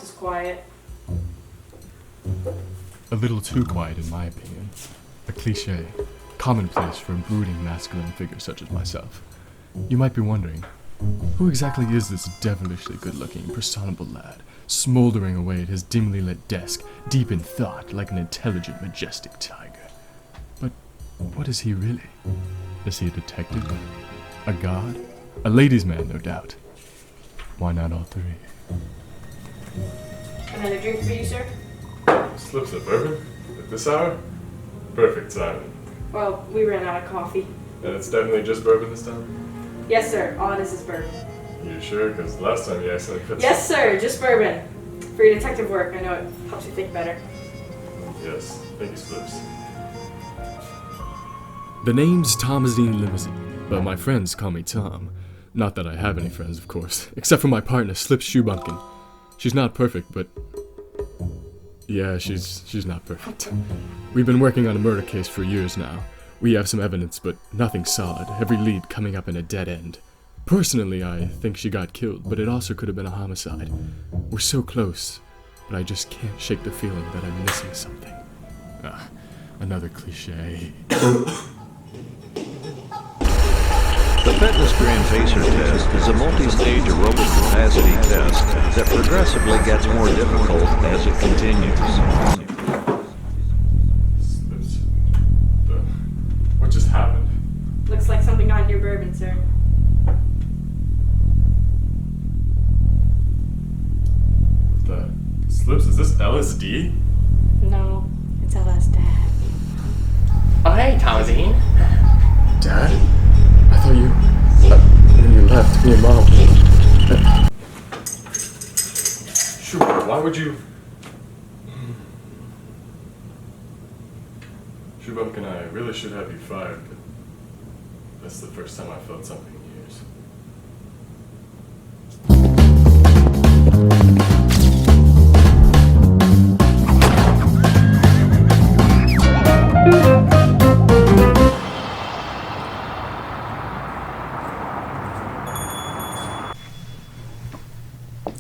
is quiet. A little too quiet in my opinion. A cliché, commonplace for a brooding masculine figure such as myself. You might be wondering, who exactly is this devilishly good-looking, personable lad, smoldering away at his dimly lit desk, deep in thought like an intelligent, majestic tiger? But what is he really? Is he a detective? A god? A ladies' man, no doubt. Why not all three? Another drink for you, sir? Slips of bourbon? At this hour? Perfect timing. Well, we ran out of coffee. And it's definitely just bourbon this time? Yes, sir. All it is bourbon. You sure? Because last time you accidentally put Yes, sir. Just bourbon. For your detective work, I know it helps you think better. Yes. Thank you, Slips. The name's Thomasine Limousine, but my friends call me Tom. Not that I have any friends, of course, except for my partner, Slips Shoebumpkin. She's not perfect, but... yeah, she's not perfect. We've been working on a murder case for years now. We have some evidence, but nothing solid, every lead coming up in a dead end. Personally, I think she got killed, but it also could have been a homicide. We're so close, but I just can't shake the feeling that I'm missing something. Another cliché. The Fitness Brain Facer test is a multi-stage aerobic capacity test that progressively gets more difficult as it continues. Slips. What just happened? Looks like something got in your bourbon, sir. Slips, is this LSD? No, it's LS Dad. Oh, hey, Thomasine. Dad? I thought you... when you left, me and Mom... Sure, why would you... Shoebumpkin, I really should have you fired, but... that's the first time I felt something in years.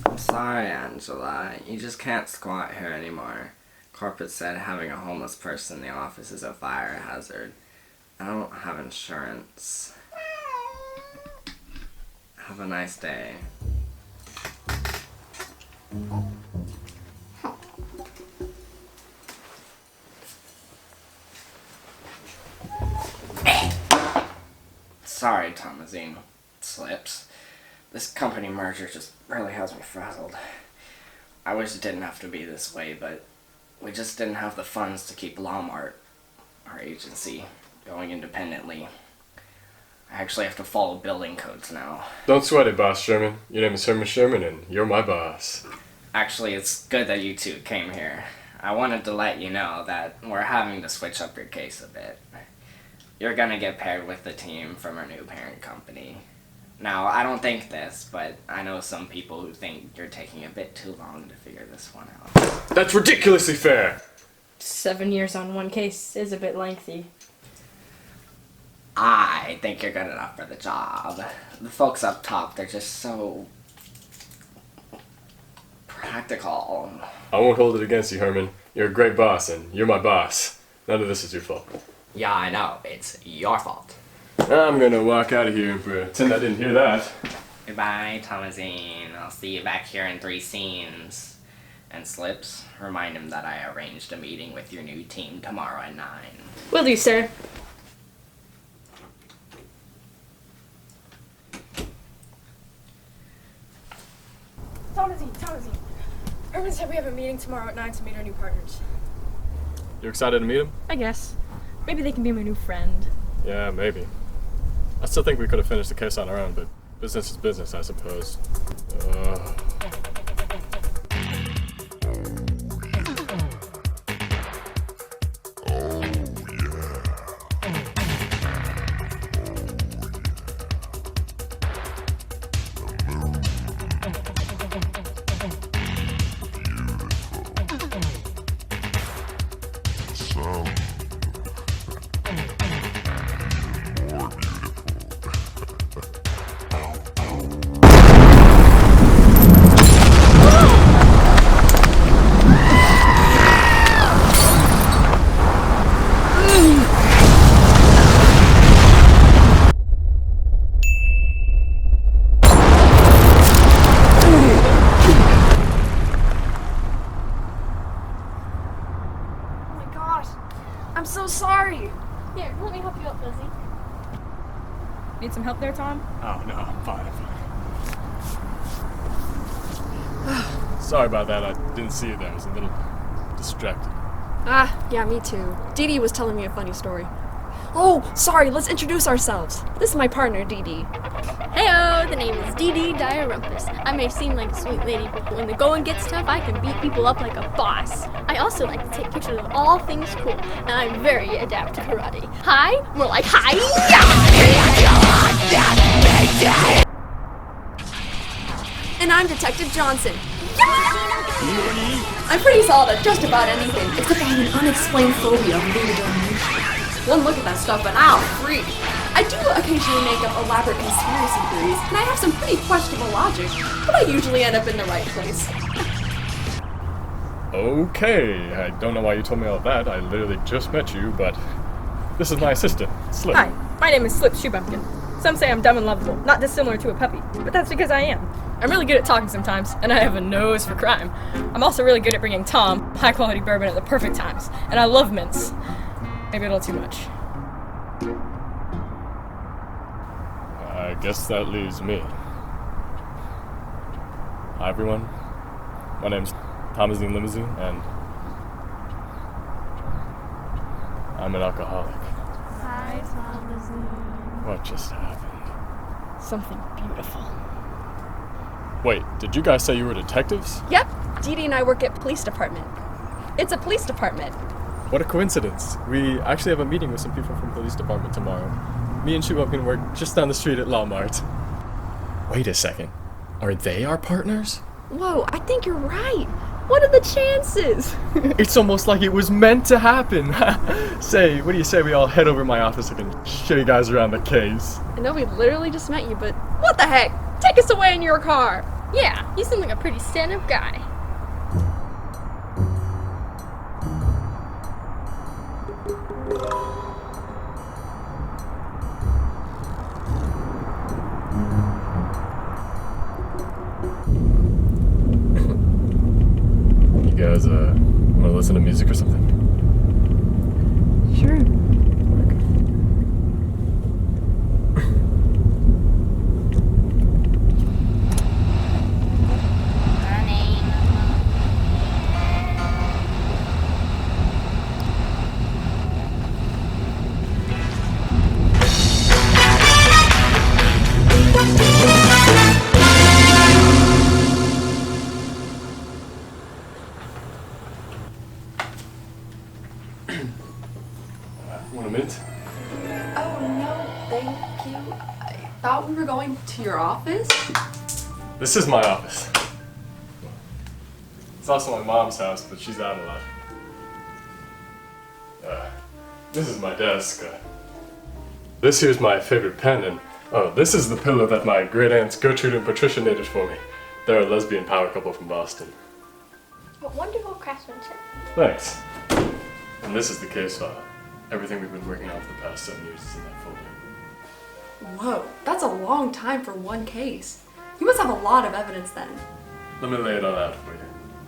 I'm sorry, Angela. You just can't squat here anymore. Corporate said having a homeless person in the office is a fire hazard. I don't have insurance. Have a nice day. Sorry, Thomasine. Slips. This company merger just really has me frazzled. I wish it didn't have to be this way, but we just didn't have the funds to keep Lawmart, our agency, going independently. I actually have to follow building codes now. Don't sweat it, Boss Sherman. Your name is Herman Sherman, and you're my boss. Actually, it's good that you two came here. I wanted to let you know that we're having to switch up your case a bit. You're gonna get paired with the team from our new parent company. Now, I don't think this, but I know some people who think you're taking a bit too long to figure this one out. That's ridiculously fair! 7 years on one case is a bit lengthy. I think you're good enough for the job. The folks up top, they're just so... practical. I won't hold it against you, Herman. You're a great boss, and you're my boss. None of this is your fault. Yeah, I know. It's your fault. I'm gonna walk out of here and pretend I didn't hear that. Goodbye, Thomasine. I'll see you back here in 3 scenes. And Slips, remind him that I arranged a meeting with your new team tomorrow at 9. Will do, sir. Thomasine. Erwin said we have a meeting tomorrow at 9 to meet our new partners. You excited to meet him? I guess. Maybe they can be my new friend. Yeah, maybe. I still think we could have finished the case on our own, but business is business, I suppose. Need some help there, Tom? Oh, no, I'm fine. Sorry about that. I didn't see you there. I was a little distracted. Yeah, me too. Dee Dee was telling me a funny story. Oh, sorry, let's introduce ourselves. This is my partner, Dee Dee. Heyo, the name is Dee Dee Dyer-Rumpus. I may seem like a sweet lady, but when the going gets tough, I can beat people up like a boss. I also like to take pictures of all things cool, and I'm very adept to karate. Hi? More like hi! And I'm Detective Johnson. I'm pretty solid at just about anything, except I have an unexplained phobia of lunar. One look at that stuff and I'll freak. I do occasionally make up elaborate conspiracy theories, and I have some pretty questionable logic, but I usually end up in the right place. Okay, I don't know why you told me all that. I literally just met you, but this is my assistant, Slip. Hi, my name is Slip Shoebumpkin. Some say I'm dumb and lovable, not dissimilar to a puppy, but that's because I am. I'm really good at talking sometimes, and I have a nose for crime. I'm also really good at bringing Tom high-quality bourbon at the perfect times, and I love mints. Maybe a little too much. I guess that leaves me. Hi, everyone. My name's Thomasine Limousine, and I'm an alcoholic. Hi, Thomasine. What just happened? Something beautiful. Wait, did you guys say you were detectives? Yep, Dee Dee and I work at police department. It's a police department. What a coincidence. We actually have a meeting with some people from police department tomorrow. Me and Shoebumpkin work just down the street at Lawmart. Wait a second. Are they our partners? Whoa, I think you're right. What are the chances? It's almost like it was meant to happen. Say, what do you say we all head over to my office and can show you guys around the case? I know we literally just met you, but what the heck? Take us away in your car. Yeah, you seem like a pretty stand-up guy. You guys, want to listen to music or something? Sure. Want a minute? Oh, no, thank you. I thought we were going to your office. This is my office. It's also my mom's house, but she's out a lot. This is my desk. This here's my favorite pen, and this is the pillow that my great aunts Gertrude and Patricia knitted for me. They're a lesbian power couple from Boston. What wonderful craftsmanship. Thanks. And this is the case file. Everything we've been working on for the past 7 years is in that folder. Whoa, that's a long time for one case. You must have a lot of evidence then. Let me lay it all out for you.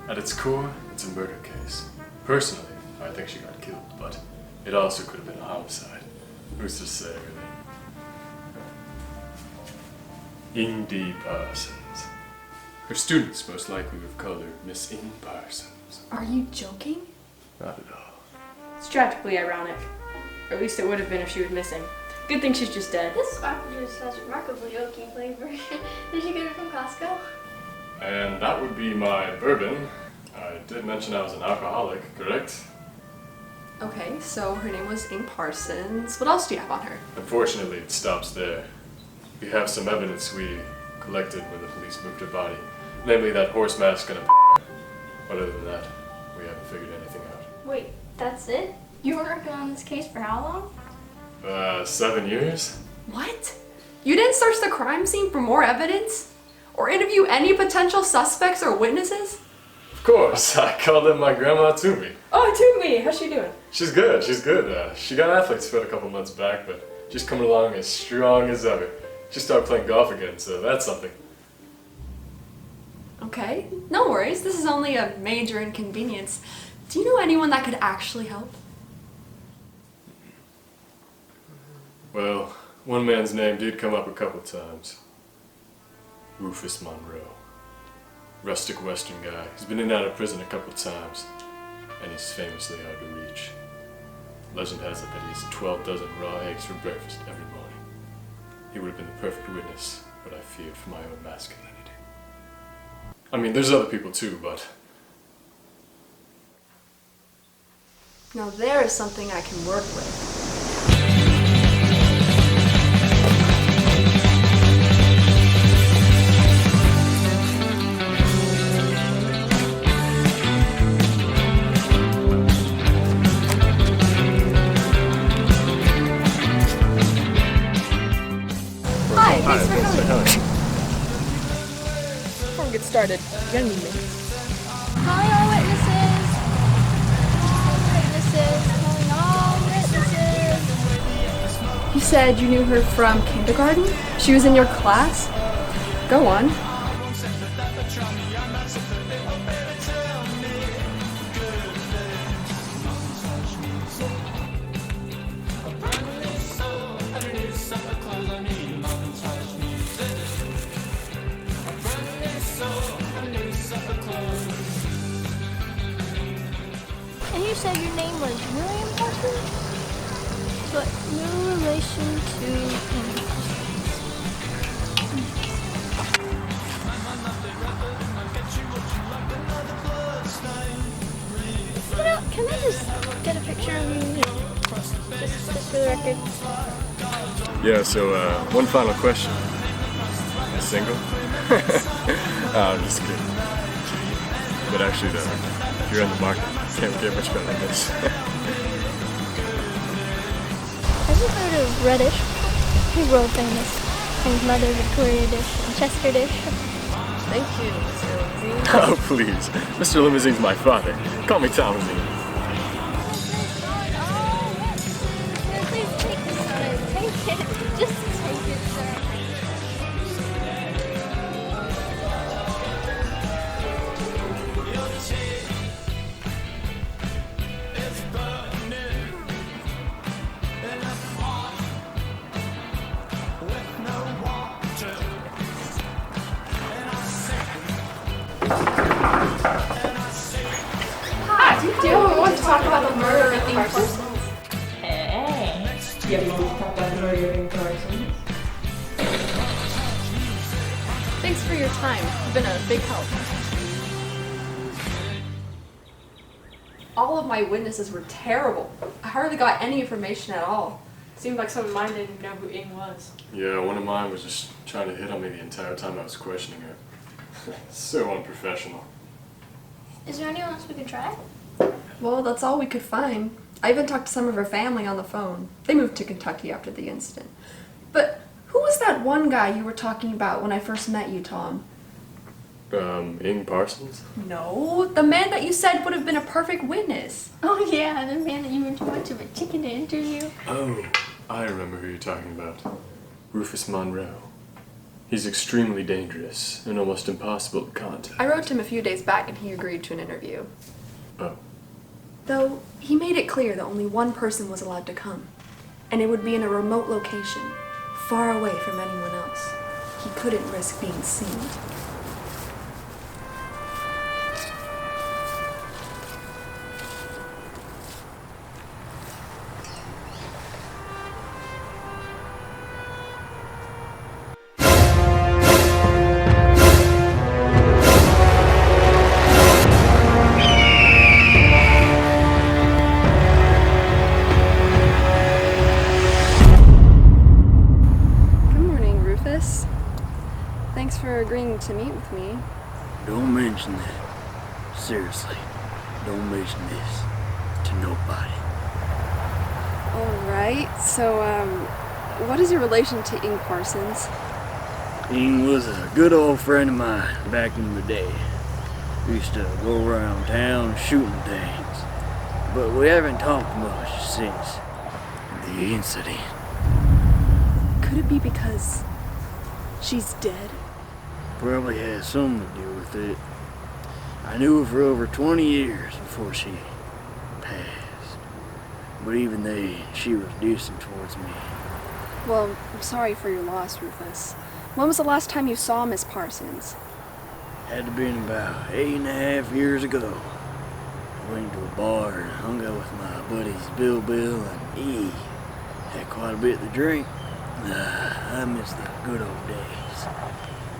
At its core, it's a murder case. Personally, I think she got killed, but it also could have been a homicide. Who's to say, really? Indy Parsons. Her students most likely would have called her Miss In Parsons. Are you joking? Not at all. It's tragically ironic. Or at least it would have been if she was missing. Good thing she's just dead. This apple juice has remarkably oaky flavor. Did you get it from Costco? And that would be my bourbon. I did mention I was an alcoholic, correct? Okay, so her name was In Parsons. What else do you have on her? Unfortunately, it stops there. We have some evidence we collected when the police moved her body, namely that horse mask and a But other than that, we haven't figured anything out. Wait, that's it? You were working on this case for how long? 7 years? What? You didn't search the crime scene for more evidence? Or interview any potential suspects or witnesses? Of course, I called in my grandma Toomey. Oh, Toomey! How's she doing? She's good, she's good. She got athlete's foot a couple months back, but she's coming along as strong as ever. She started playing golf again, so that's something. Okay, no worries. This is only a major inconvenience. Do you know anyone that could actually help? Well, one man's name did come up a couple times. Rufus Monroe. Rustic western guy. He's been in and out of prison a couple times, and he's famously hard to reach. Legend has it that he eats 12 dozen raw eggs for breakfast every morning. He would have been the perfect witness, but I feared for my own masculinity. I mean, there's other people too, but... Now there is something I can work with. Hi, thanks for coming. Before we get started, you're gonna need me. Calling all witnesses. Calling all witnesses. You said you knew her from kindergarten? She was in your class? Go on. And you said your name was William Parsons? But no relation to him. You know, can I just get a picture of you? Just for the record. Yeah, so, one final question. You single? I'm just kidding. But actually, though, if you're in the market, can't get much better than this. Have you heard of Reddish? He's world famous. And his mother, Victoria Dish, and Chester Dish. Thank you, Mr. Lindsay. Oh, please. Mr. Limousine's my father. Call me Thomasine. Please take this one. Take it. Just take it, sir. Do you want to talk about the murder of Ian Parsons? Hey. You ever want to talk about the murder of Ian Parsons? Thanks for your time. You've been a big help. All of my witnesses were terrible. I hardly got any information at all. Seemed like some of mine didn't know who Ing was. Yeah, one of mine was just trying to hit on me the entire time I was questioning her. So unprofessional. Is there anyone else we could try? Well, that's all we could find. I even talked to some of her family on the phone. They moved to Kentucky after the incident. But who was that one guy you were talking about when I first met you, Tom? Ing Parsons? No, the man that you said would have been a perfect witness. Oh yeah, the man that you were too much of a chicken to interview. Oh, I remember who you're talking about. Rufus Monroe. He's extremely dangerous and almost impossible to contact. I wrote to him a few days back and he agreed to an interview. Oh. Though, he made it clear that only one person was allowed to come. And it would be in a remote location, far away from anyone else. He couldn't risk being seen. Thanks for agreeing to meet with me. Don't mention that. Seriously, don't mention this to nobody. Alright, so, what is your relation to Ing Parsons? Ing was a good old friend of mine back in the day. We used to go around town shooting things, but we haven't talked much since the incident. Could it be because she's dead? Probably has something to do with it. I knew her for over 20 years before she passed. But even then, she was decent towards me. Well, I'm sorry for your loss, Rufus. When was the last time you saw Miss Parsons? Had to been about 8.5 years ago. I went to a bar and hung out with my buddies Bill and E. Had quite a bit to drink. I miss the good old days.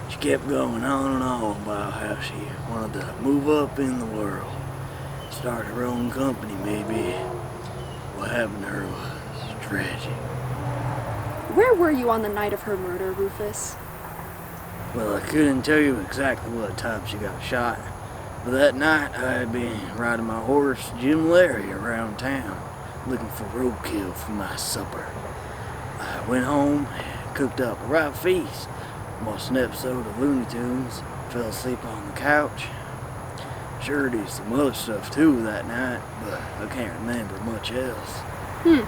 She kept going on and on about how she wanted to move up in the world. Start her own company, maybe. What happened to her was tragic. Where were you on the night of her murder, Rufus? Well, I couldn't tell you exactly what time she got shot, but that night I had been riding my horse, Jim Larry, around town, looking for roadkill for my supper. I went home and cooked up a right feast, watched an episode of Looney Tunes, fell asleep on the couch. Sure did some other stuff too that night, but I can't remember much else. You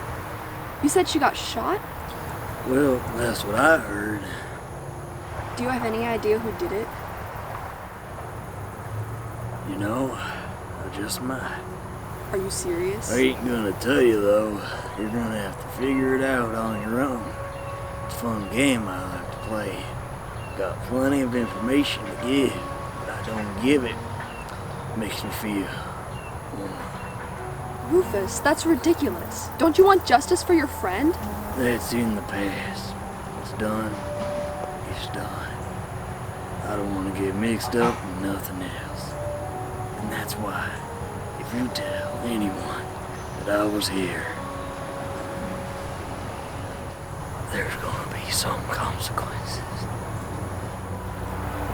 said she got shot? Well, that's what I heard. Do you have any idea who did it? You know, I just might. Are you serious? I ain't gonna tell you though. You're gonna have to figure it out on your own. It's a fun game I like to play. Got plenty of information to give, but I don't give it. Makes me feel. Rufus, that's ridiculous. Don't you want justice for your friend? That's in the past. It's done. It's done. I don't want to get mixed up with nothing else. And that's why, if you tell anyone that I was here, there's gonna be some consequences.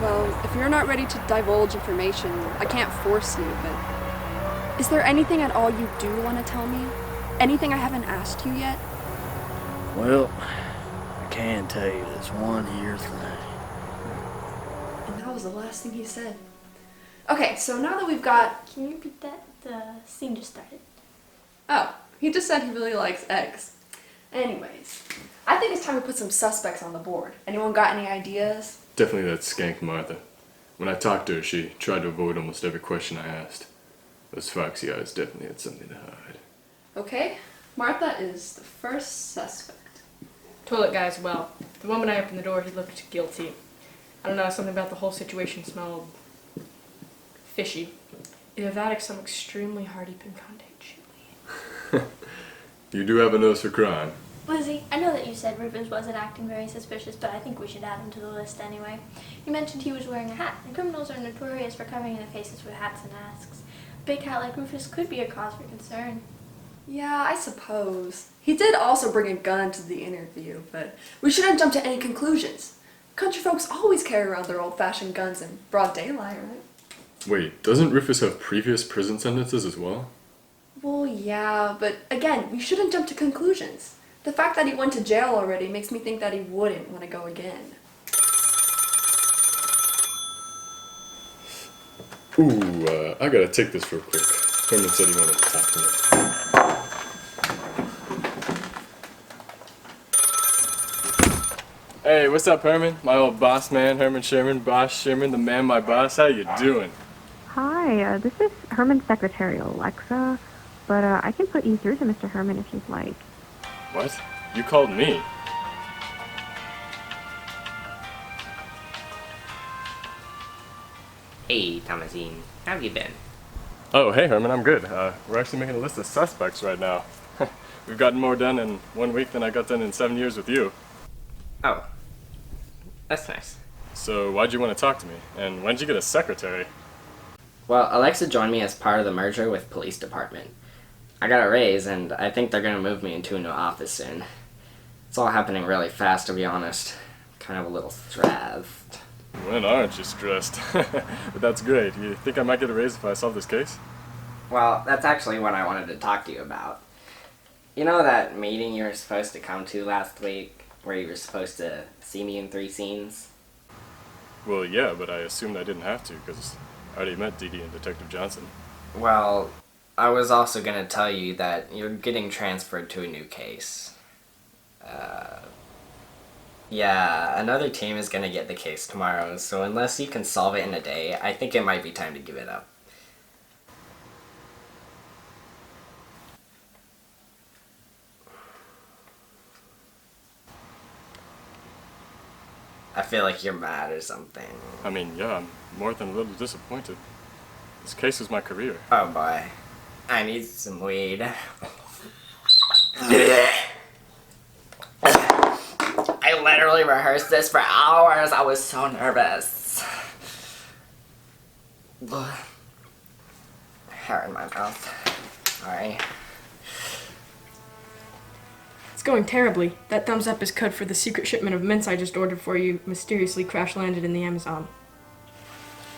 Well, if you're not ready to divulge information, I can't force you, but is there anything at all you do want to tell me? Anything I haven't asked you yet? Well, I can tell you this one here thing. And that was the last thing he said. Okay, so now that we've got... Can you repeat that? The scene just started. Oh, he just said he really likes eggs. Anyways, I think it's time to put some suspects on the board. Anyone got any ideas? Definitely that skank Martha. When I talked to her, she tried to avoid almost every question I asked. Those foxy eyes definitely had something to hide. Okay, Martha is the first suspect. Toilet guy as well. The moment I opened the door, he looked guilty. I don't know, something about the whole situation smelled fishy. Either that or some extremely hearty picante chili. You do have a nose for crime. Lizzie, I know that you said Rufus wasn't acting very suspicious, but I think we should add him to the list anyway. You mentioned he was wearing a hat, and criminals are notorious for covering their faces with hats and masks. A big hat like Rufus could be a cause for concern. Yeah, I suppose. He did also bring a gun to the interview, but we shouldn't jump to any conclusions. Country folks always carry around their old-fashioned guns in broad daylight, right? Wait, doesn't Rufus have previous prison sentences as well? Well, yeah, but again, we shouldn't jump to conclusions. The fact that he went to jail already makes me think that he wouldn't want to go again. Ooh, I gotta take this real quick. Herman said he wanted to talk to me. Hey, what's up, Herman? My old boss man, Herman Sherman, boss Sherman, the man, my boss. How you doing? Hi, this is Herman's secretary, Alexa, but I can put you through to Mr. Herman if you'd like. What? You called me? Hey, Thomasine, how have you been? Oh, hey, Herman, I'm good. We're actually making a list of suspects right now. We've gotten more done in 1 week than I got done in 7 years with you. Oh, that's nice. So why'd you want to talk to me? And when'd you get a secretary? Well, Alexa joined me as part of the merger with police department. I got a raise, and I think they're gonna move me into a new office soon. It's all happening really fast, to be honest. Kind of a little stressed. When aren't you stressed? But that's great. You think I might get a raise if I solve this case? Well, that's actually what I wanted to talk to you about. You know that meeting you were supposed to come to last week, where you were supposed to see me in 3 scenes? Well, yeah, but I assumed I didn't have to, because I already met Dee Dee and Detective Johnson. Well, I was also gonna tell you that you're getting transferred to a new case. Yeah, another team is gonna get the case tomorrow, so unless you can solve it in a day, I think it might be time to give it up. I feel like you're mad or something. I mean, yeah, I'm more than a little disappointed. This case is my career. Oh boy. I need some weed. I literally rehearsed this for hours. I was so nervous. Hair in my mouth. Sorry. It's going terribly. That thumbs up is code for the secret shipment of mints I just ordered for you mysteriously crash landed in the Amazon.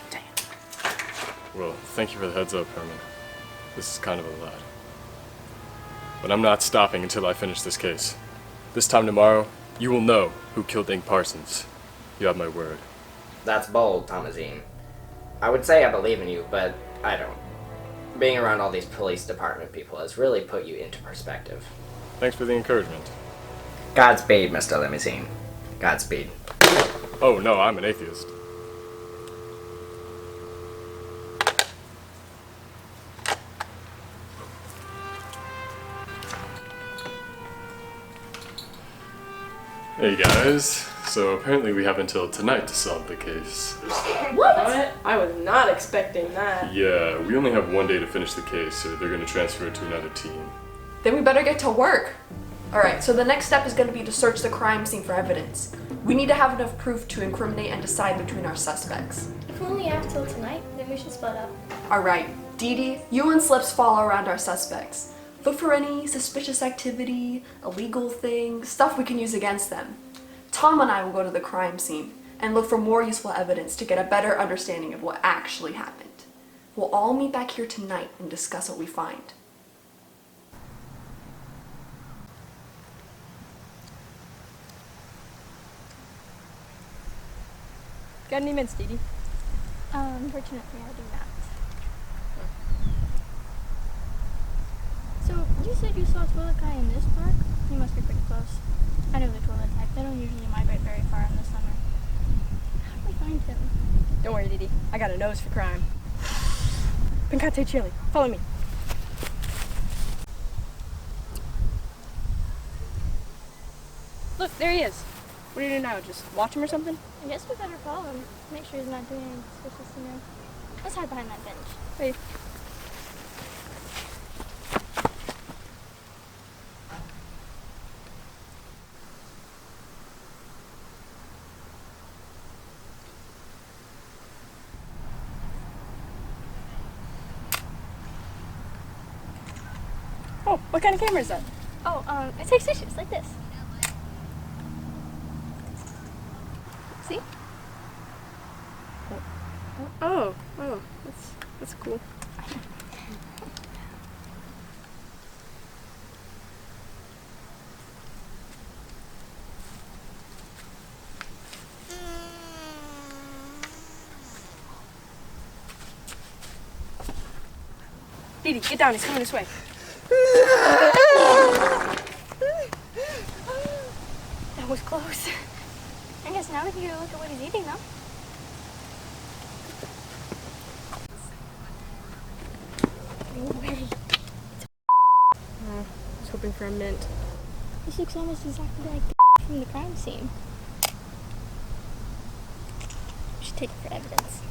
Dang it. Well, thank you for the heads up, Herman. This is kind of a lot. But I'm not stopping until I finish this case. This time tomorrow, you will know who killed Ink Parsons. You have my word. That's bold, Thomasine. I would say I believe in you, but I don't. Being around all these police department people has really put you into perspective. Thanks for the encouragement. Godspeed, Mr. Limousine. Godspeed. Oh, no, I'm an atheist. Hey guys, so apparently we have until tonight to solve the case. What? I was not expecting that. Yeah, we only have one day to finish the case, so they're gonna transfer it to another team. Then we better get to work. Alright, so the next step is going to be to search the crime scene for evidence. We need to have enough proof to incriminate and decide between our suspects. If we only have till tonight, then we should split up. Alright, Dee Dee, you and Slips follow around our suspects. Look for any suspicious activity, illegal things, stuff we can use against them. Tom and I will go to the crime scene and look for more useful evidence to get a better understanding of what actually happened. We'll all meet back here tonight and discuss what we find. Got any mints, Dee Dee? Unfortunately, I do not. So, you said you saw a toilet guy in this park? You must be pretty close. I know the toilet type. They don't usually migrate very far in the summer. How do we find him? Don't worry, Dee Dee. I got a nose for crime. Pincate chili. Follow me. Look, there he is. What do you do now? Just watch him or something? I guess we better follow him. Make sure he's not doing anything suspicious, you know. Let's hide behind that bench. Hey. Oh, what kind of camera is that? Oh, it takes pictures like this. See? Oh, that's cool. Dee Dee, get down, he's coming this way. That was close. I guess now we can go look at what he's eating, though. No way. I was hoping for a mint. This looks almost exactly like the from the crime scene. We should take it for evidence.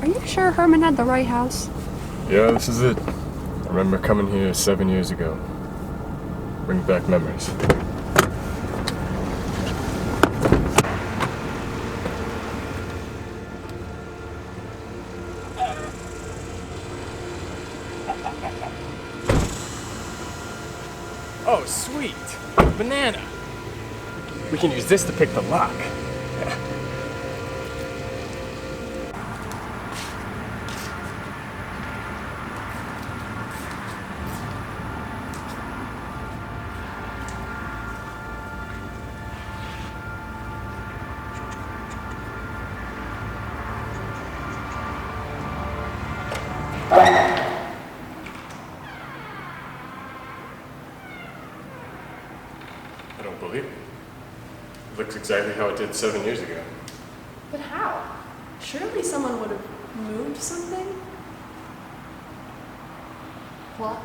Are you sure Herman had the right house? Yeah, this is it. I remember coming here 7 years ago. Bring back memories. Oh, sweet! Banana! We can use this to pick the lock. I don't believe it. It looks exactly how it did 7 years ago. But how? Surely someone would have moved something? What?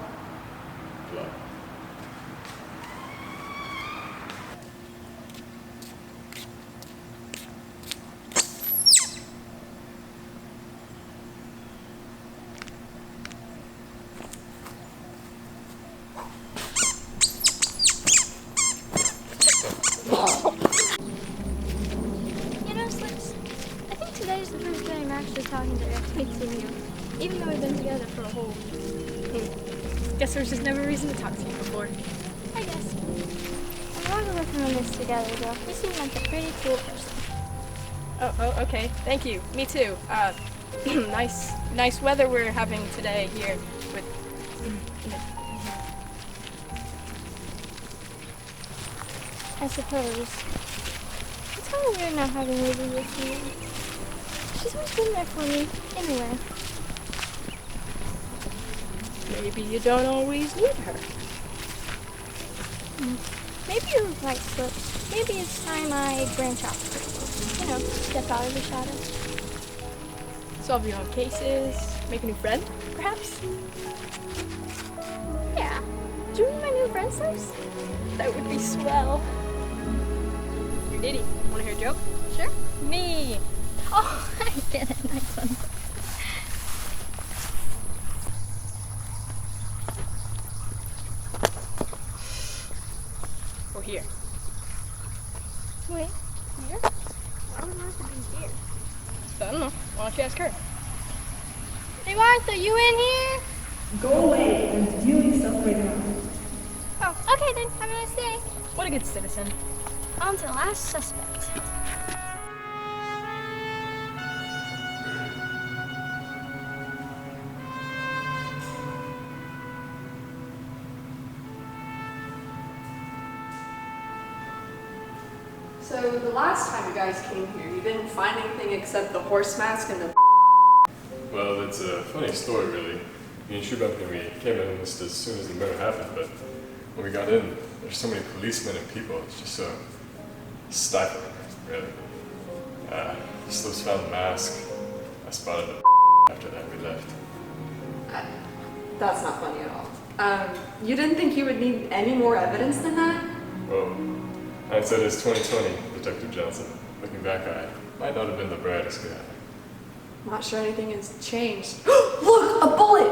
Blood. You know, Slips, I think today's the first day I'm actually talking directly to you. Even though we've been together for a whole... Guess there was just never a reason to talk to you before. I guess. I'm glad we're working on this together, though. You seem like a pretty cool person. Oh, okay. Thank you. Me too. Nice weather we're having today here with... I suppose. It's kind of weird not having Lizzie with me. She's always been there for me, anyway. Maybe you don't always need her. Maybe you're right, Slips. Maybe it's time I branch out. You know, step out of the shadows. Solve your own cases, make a new friend, perhaps? Yeah. Do you mean my new friend, Slips? That would be swell. You're Diddy. Wanna hear a joke? Sure. Me! Oh, I get it. Nice one. Or here. Wait, here? Why would Martha be here? I don't know. Why don't you ask her? Hey, Martha, you in here? Go away. I'm doing stuff right now. Oh, okay then. Have a nice day. What a good citizen. On to the last suspect. So the last time you guys came here, you didn't find anything except the horse mask and the Well, it's a funny story, really. Me and Shubumpkin, we came in almost as soon as the murder happened, but when we got in, there's so many policemen and people, it's just so stifling, really. Slips found the mask. I spotted the after that we left. That's not funny at all. You didn't think you would need any more evidence than that? Well, hindsight is 2020, Detective Johnson. Looking back, I might not have been the brightest guy. Not sure anything has changed. Look, a bullet!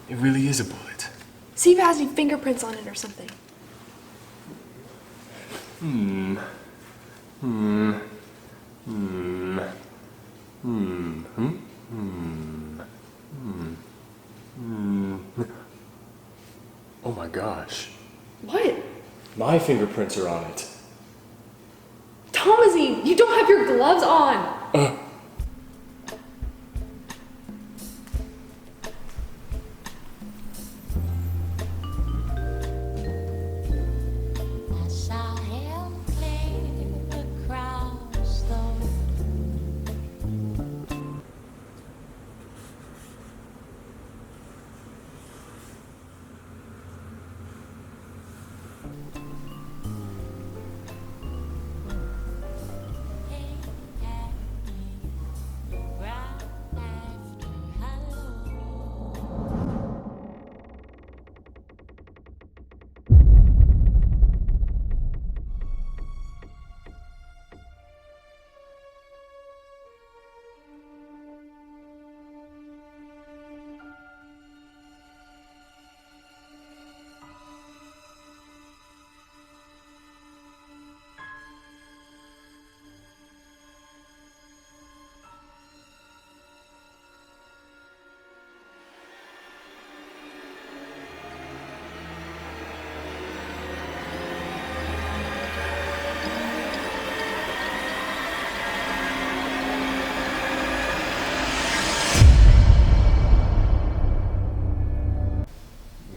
It really is a bullet. See if it has any fingerprints on it or something. Oh my gosh. What? My fingerprints are on it. Thomasine, you don't have your gloves on! I saw him clear across the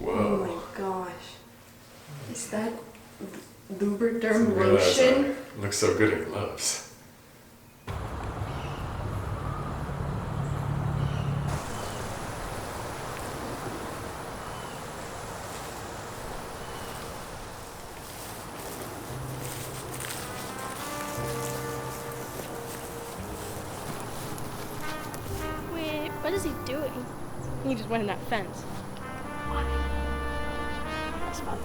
Oh my gosh. Is that Lubriderm lotion? Looks so good in gloves. Wait, what is he doing? He just went in that fence. That's fun.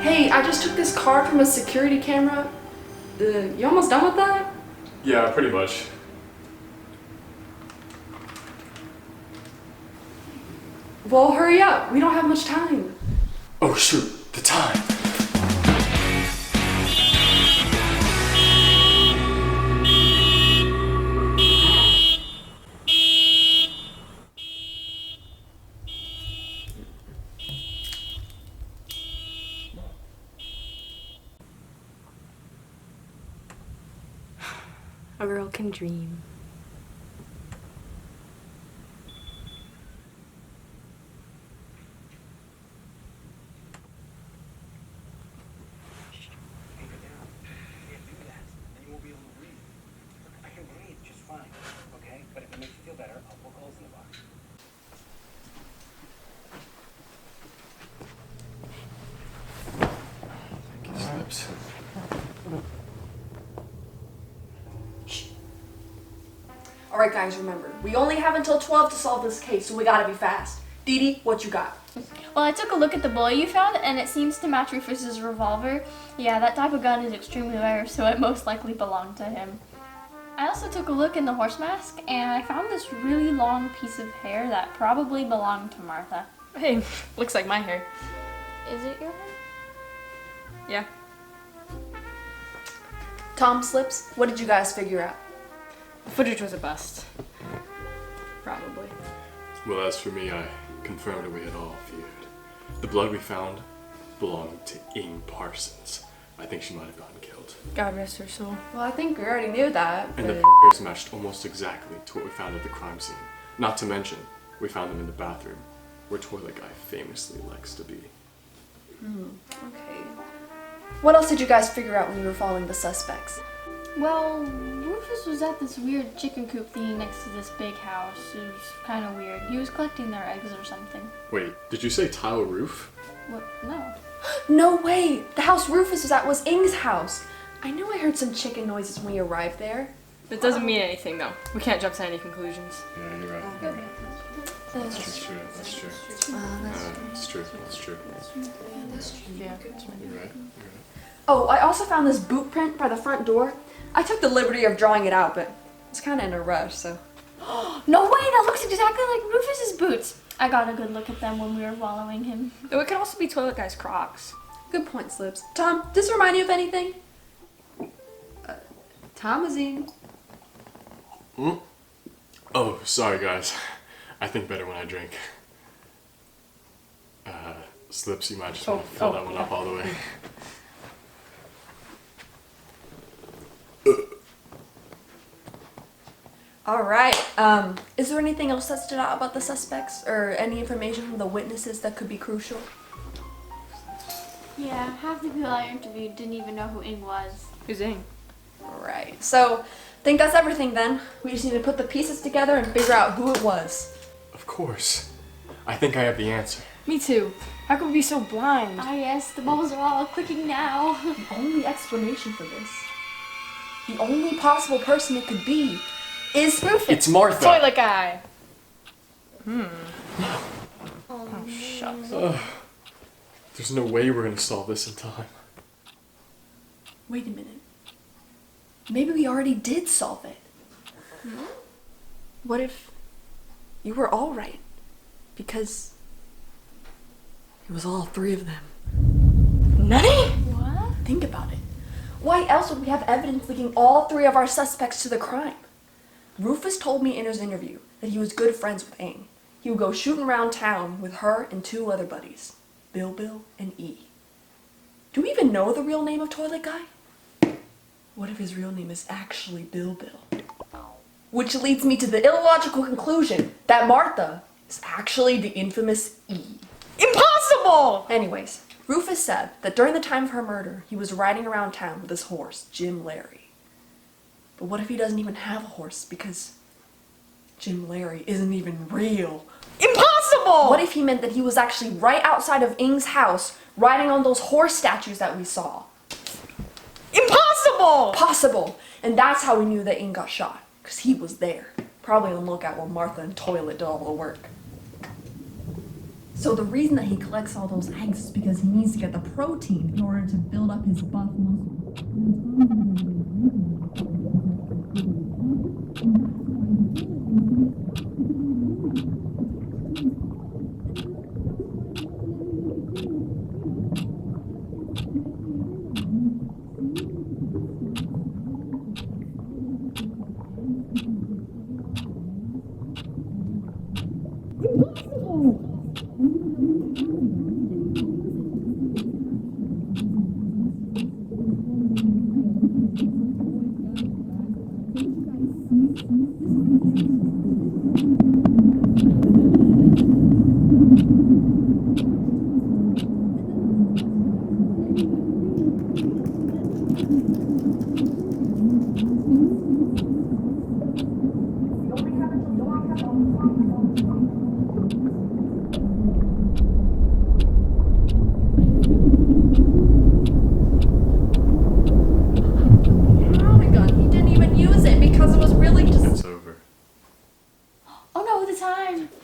Hey, I just took this card from a security camera. You almost done with that? Yeah, pretty much. Well, hurry up. We don't have much time. Oh shoot, the time. A girl can dream. Slips. Alright guys, remember, we only have until 12 to solve this case, so we gotta be fast. Dee Dee, what you got? Well, I took a look at the bullet you found, and it seems to match Rufus's revolver. Yeah, that type of gun is extremely rare, so it most likely belonged to him. I also took a look in the horse mask, and I found this really long piece of hair that probably belonged to Martha. Hey, looks like my hair. Is it your hair? Yeah. Tom, Slips, what did you guys figure out? The footage was a bust. Probably. Well, as for me, I confirmed what we had all feared. The blood we found belonged to Ing Parsons. I think she might have gotten killed. God rest her soul. Well, I think we already knew that, And but... the hairs matched almost exactly to what we found at the crime scene. Not to mention, we found them in the bathroom, where Toilet Guy famously likes to be. Okay. What else did you guys figure out when you were following the suspects? Well, Rufus was at this weird chicken coop thingy next to this big house. It was kind of weird. He was collecting their eggs or something. Wait, did you say tile roof? What? No. No way! The house Rufus was at was Ing's house. I knew I heard some chicken noises when we arrived there. That doesn't mean anything though. We can't jump to any conclusions. Yeah, you're right. That's true. That's true. That's true. That's true. Yeah. You're right. Oh, I also found this boot print by the front door. I took the liberty of drawing it out, but it's kind of in a rush, so... No way! That looks exactly like Rufus's boots! I got a good look at them when we were following him. Though it could also be Toilet Guy's Crocs. Good point, Slips. Tom, does this remind you of anything? Thomasine. Oh, sorry guys. I think better when I drink. Slips, you might just want to fill that one up all the way. Alright, is there anything else that stood out about the suspects? Or any information from the witnesses that could be crucial? Yeah, half the people I interviewed didn't even know who Ing was. Who's Ing? Alright, so, I think that's everything then. We just need to put the pieces together and figure out who it was. Of course. I think I have the answer. Me too. How could we be so blind? Ah yes, the bubbles are all clicking now. The only explanation for this, the only possible person it could be, is Rufus. It's Martha. Toilet guy. Oh, shucks. There's no way we're gonna solve this in time. Wait a minute. Maybe we already did solve it. What if you were all right? Because it was all three of them. Nutty? What? Think about it. Why else would we have evidence linking all three of our suspects to the crime? Rufus told me in his interview that he was good friends with Aang. He would go shooting around town with her and two other buddies, Bill and E. Do we even know the real name of Toilet Guy? What if his real name is actually Bill? Which leads me to the illogical conclusion that Martha is actually the infamous E. Impossible! Anyways, Rufus said that during the time of her murder, he was riding around town with his horse, Jim Larry. But what if he doesn't even have a horse because Jim Larry isn't even real? Impossible! What if he meant that he was actually right outside of Ing's house, riding on those horse statues that we saw? Impossible! Possible! And that's how we knew that Ing got shot, because he was there, probably on the lookout while Martha and Toilet did all the work. So the reason that he collects all those eggs is because he needs to get the protein in order to build up his buff muscle.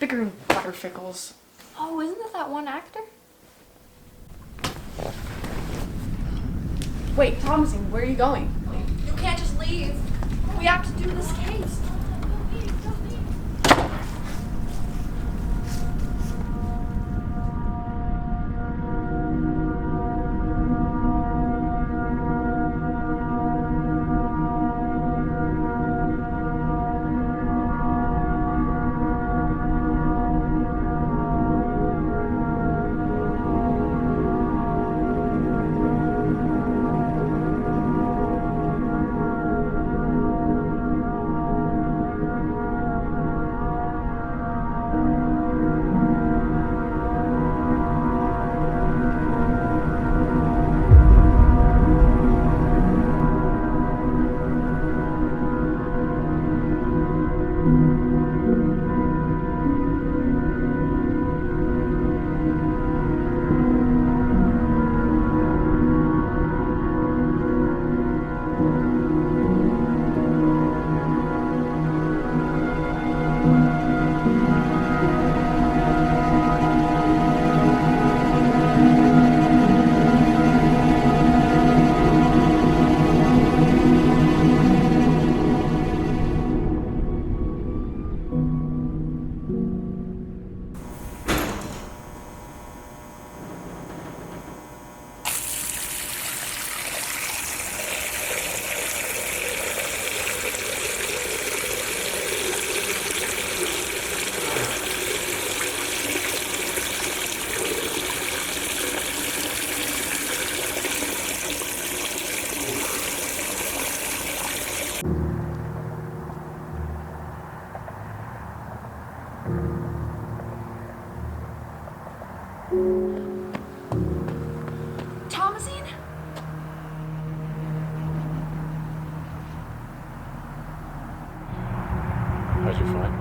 Bigger Butterfickles. Oh, isn't it that one actor? Wait, Thomasine, where are you going? You can't just leave. We have to do this case. Thomasine? How'd you find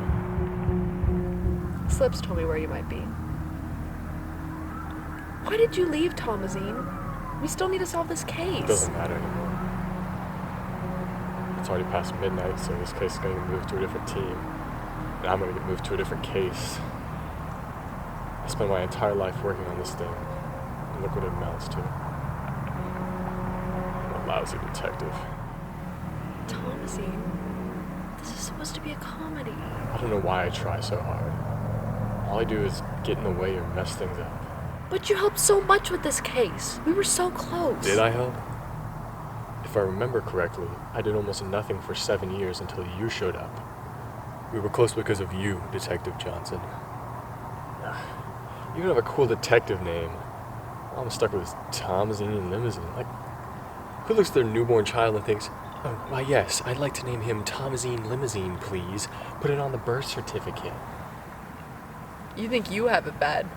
me? Slips told me where you might be. Why did you leave, Thomasine? We still need to solve this case. It doesn't matter anymore. It's already past midnight, so this case is going to get moved to a different team. And I'm going to get moved to a different case. I spent my entire life working on this thing, and look what it amounts to. I'm a lousy detective. Thomasine, this is supposed to be a comedy. I don't know why I try so hard. All I do is get in the way or mess things up. But you helped so much with this case. We were so close. Did I help? If I remember correctly, I did almost nothing for 7 years until you showed up. We were close because of you, Detective Johnson. You even have a cool detective name. I'm stuck with this Thomasine Limousine. Like, who looks at their newborn child and thinks, oh, why yes, I'd like to name him Thomasine Limousine, please. Put it on the birth certificate. You think you have it bad.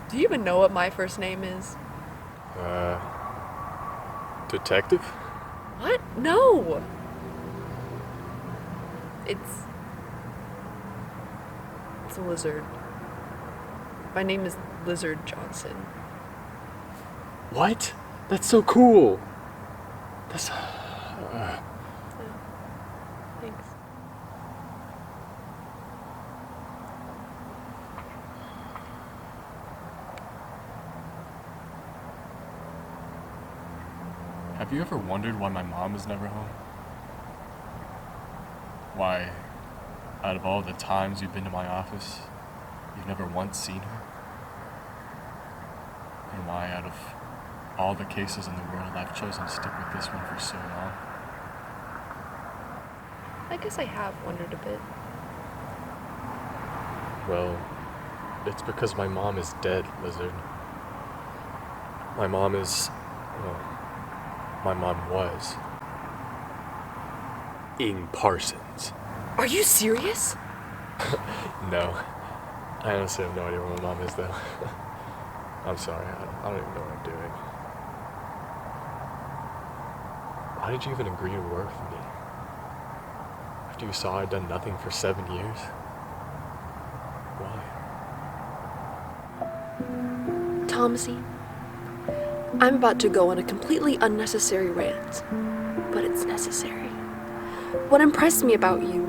Do you even know what my first name is? Detective? What? No! It's a lizard. My name is Lizard Johnson. What? That's so cool! That's... Thanks. Have you ever wondered why my mom is never home? Why, out of all the times you've been to my office, you've never once seen her? And why, out of all the cases in the world, I've chosen to stick with this one for so long? I guess I have wondered a bit. Well, it's because my mom is dead, Lizard. My mom is... well, my mom was... Ing Parsons. Are you serious? No. I honestly have no idea where my mom is, though. I'm sorry, I don't even know what I'm doing. Why did you even agree to work with me? After you saw I'd done nothing for 7 years? Why? Thomasine, I'm about to go on a completely unnecessary rant, but it's necessary. What impressed me about you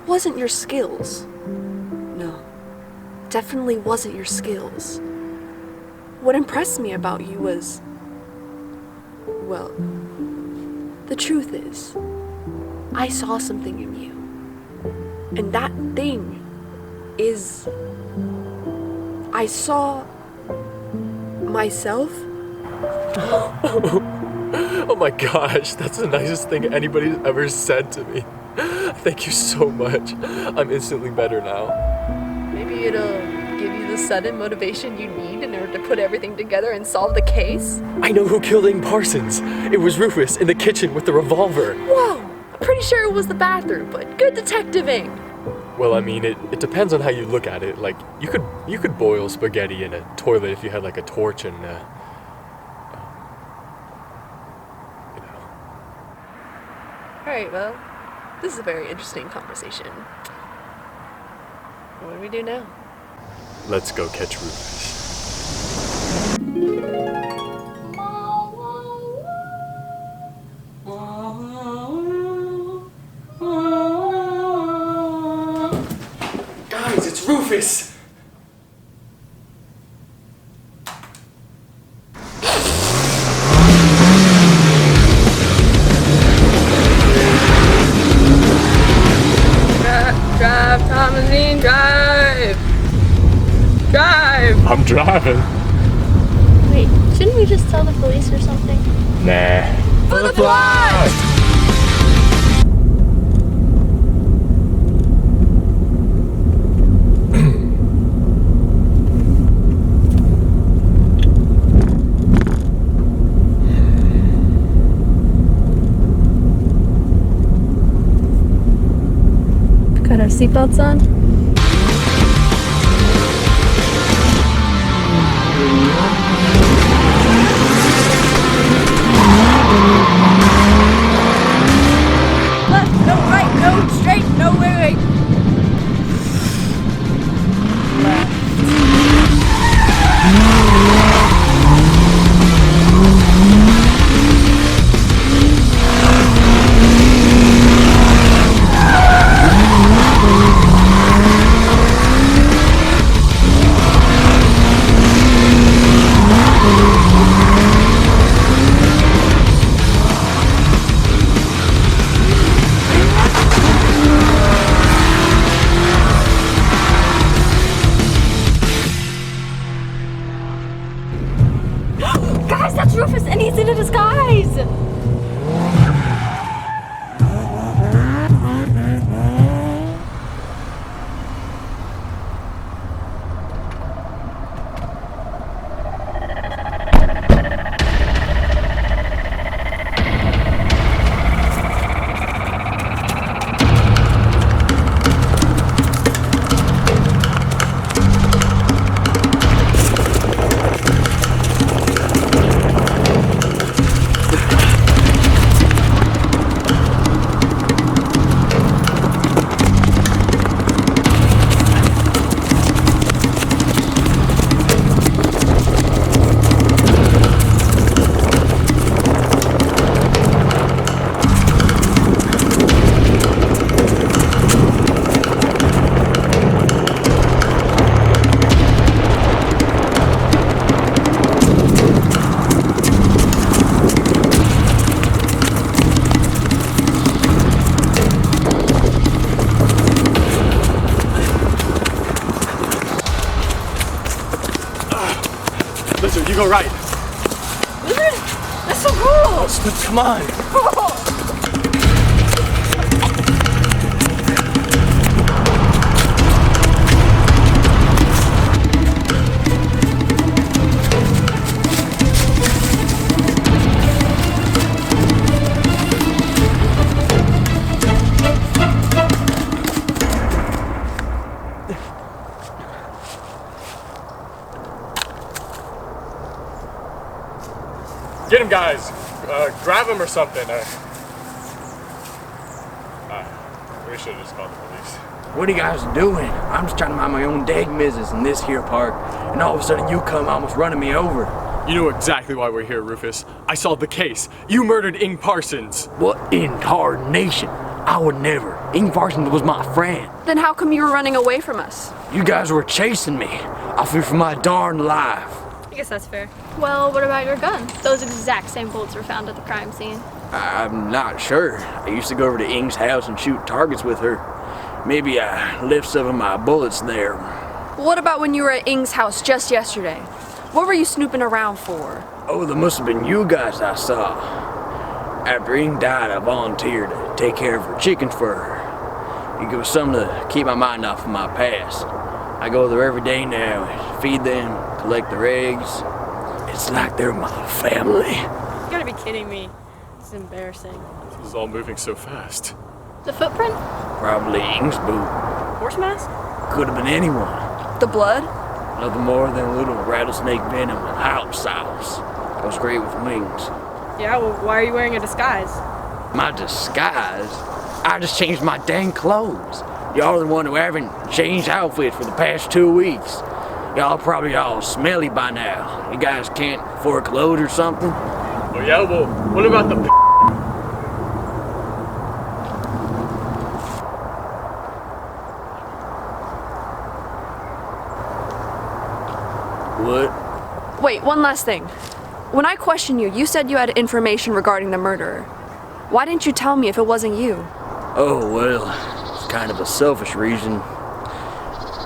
wasn't your skills. No, definitely wasn't your skills. What impressed me about you was, well, the truth is, I saw something in you. And that thing is, I saw myself. Oh my gosh, that's the nicest thing anybody's ever said to me. Thank you so much. I'm instantly better now. Maybe it'll give you the sudden motivation you need in order to put everything together and solve the case. I know who killed Ing Parsons. It was Rufus in the kitchen with the revolver. Whoa! I'm pretty sure it was the bathroom, but good detectiving. Well, I mean, it depends on how you look at it. Like, you could boil spaghetti in a toilet if you had like a torch and Alright, well, this is a very interesting conversation. What do we do now? let's go catch Rufus. Guys, it's Rufus! Drive, Thomasine, drive! Drive! I'm driving. Wait, shouldn't we just tell the police or something? Nah. For the plot! Got our seatbelts on? Left, no right, no straight, no wait. go right. Lizard? That's so cool! Come on. Get him, guys. Grab him or something. We should have just called the police. What are you guys doing? I'm just trying to mind my own dang business in this here park, and all of a sudden you come almost running me over. You know exactly why we're here, Rufus. I solved the case. You murdered Ing Parsons. What in tarnation? I would never. Ing Parsons was my friend. Then how come you were running away from us? You guys were chasing me. I fear for my darn life. I guess that's fair. Well, what about your gun? Those exact same bullets were found at the crime scene. I'm not sure. I used to go over to Ing's house and shoot targets with her. Maybe I left some of my bullets there. What about when you were at Ing's house just yesterday? What were you snooping around for? Oh, there must have been you guys I saw. After Ing died, I volunteered to take care of her chickens for her. It was something to keep my mind off of my past. I go there every day now and feed them, collect their eggs. It's like they're my family. You gotta be kidding me. It's embarrassing. This is all moving so fast. The footprint? Probably Ing's boot. Horse mask? Could have been anyone. The blood? Nothing more than a little rattlesnake venom and hot sauce. Goes great with wings. Yeah, well, why are you wearing a disguise? My disguise? I just changed my dang clothes. Y'all are the one who haven't changed outfits for the past 2 weeks. Y'all probably all smelly by now. You guys can't afford clothes or something? Oh yeah, well, what about the What? Wait, one last thing. When I questioned you, you said you had information regarding the murderer. Why didn't you tell me if it wasn't you? Oh, well, it's kind of a selfish reason.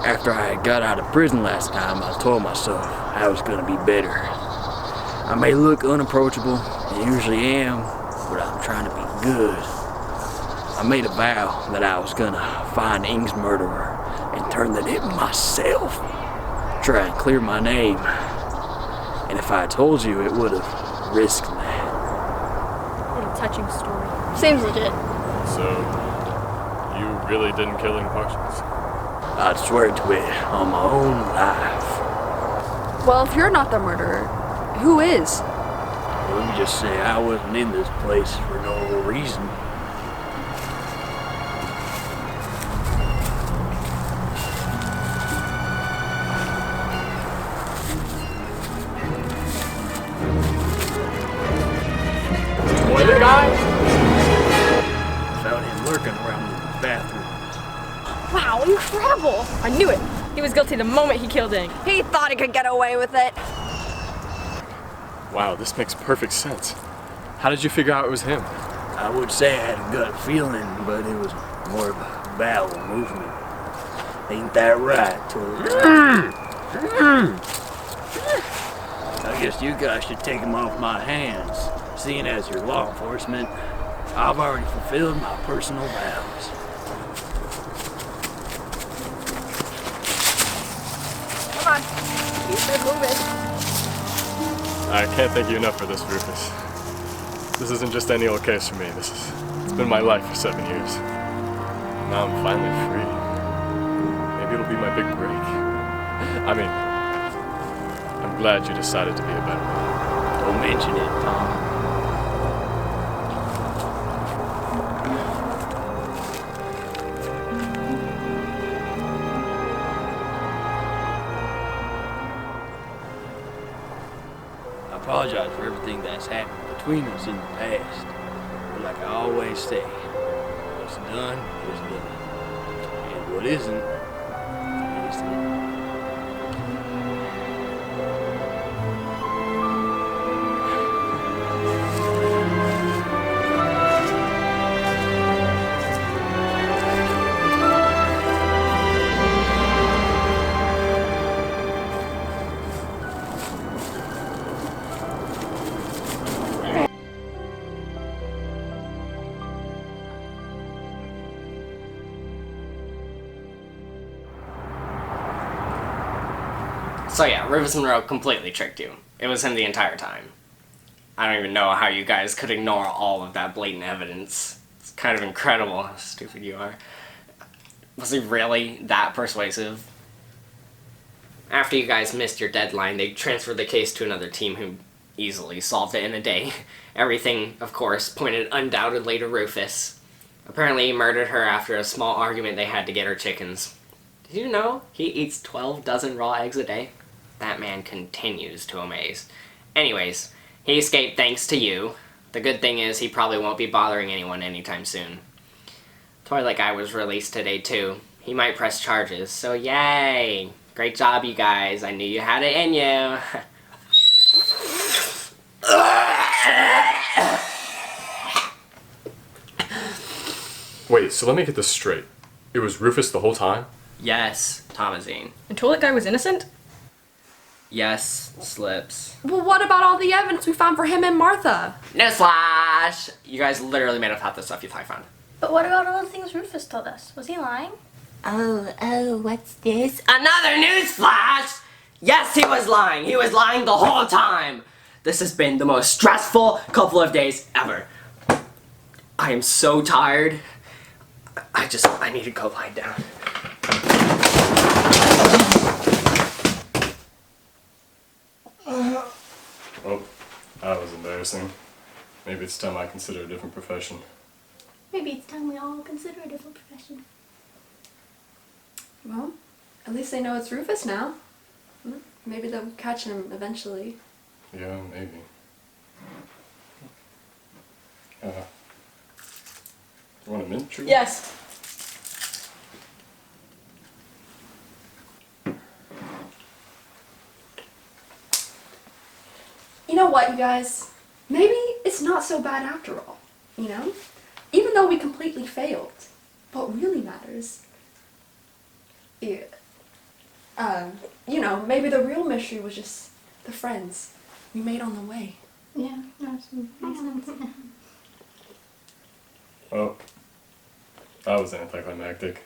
After I got out of prison last time, I told myself I was gonna be better. I may look unapproachable, I usually am, but I'm trying to be good. I made a vow that I was gonna find Ing's murderer and turn that in myself. Try and clear my name. And if I told you, it would have risked that. What a touching story. Seems legit. So, you really didn't kill Ing Parsons? I'd swear to it on my own life. Well, if you're not the murderer, who is? Let me just say I wasn't in this place for no reason. Toilet guy? Found him lurking around the bathroom. Wow, incredible! I knew it. He was guilty the moment he killed Ing. He thought he could get away with it. Wow, this makes perfect sense. How did you figure out it was him? I would say I had a gut feeling, but it was more of a bowel movement. Ain't that right, Tori? I guess you guys should take him off my hands. Seeing as you're law enforcement, I've already fulfilled my personal vows. Come on. Keep it moving. I can't thank you enough for this, Rufus. This isn't just any old case for me. It's been my life for 7 years. Now I'm finally free. Maybe it'll be my big break. I mean, I'm glad you decided to be a better man. Don't mention it, Tom. I apologize for everything that's happened between us in the past. But like I always say, what's done is done. And what isn't, isn't. So yeah, Rufus Monroe completely tricked you. It was him the entire time. I don't even know how you guys could ignore all of that blatant evidence. It's kind of incredible how stupid you are. Was he really that persuasive? After you guys missed your deadline, they transferred the case to another team who easily solved it in a day. Everything, of course, pointed undoubtedly to Rufus. Apparently he murdered her after a small argument they had to get her chickens. Did you know he eats 12 dozen raw eggs a day? That man continues to amaze. Anyways, he escaped thanks to you. The good thing is he probably won't be bothering anyone anytime soon. Toilet Guy was released today too. He might press charges, so yay! Great job, you guys. I knew you had it in you. Wait, so let me get this straight. It was Rufus the whole time? Yes, Thomasine. And Toilet Guy was innocent? Yes, Slips. Well, what about all the evidence we found for him and Martha? Newsflash! You guys literally made up half the stuff you thought I found. But what about all the things Rufus told us? Was he lying? Oh, what's this? Another newsflash! Yes, he was lying. He was lying the whole time. This has been the most stressful couple of days ever. I am so tired. I need to go lie down. Oh, that was embarrassing. Maybe it's time I consider a different profession. Maybe it's time we all consider a different profession. Well, at least they know it's Rufus now. Maybe they'll catch him eventually. Yeah, maybe. You want a mint treat? Yes. You know what, you guys? Maybe it's not so bad after all, you know? Even though we completely failed, what really matters, you know, maybe the real mystery was just the friends we made on the way. Yeah, makes sense. Well, that was anticlimactic.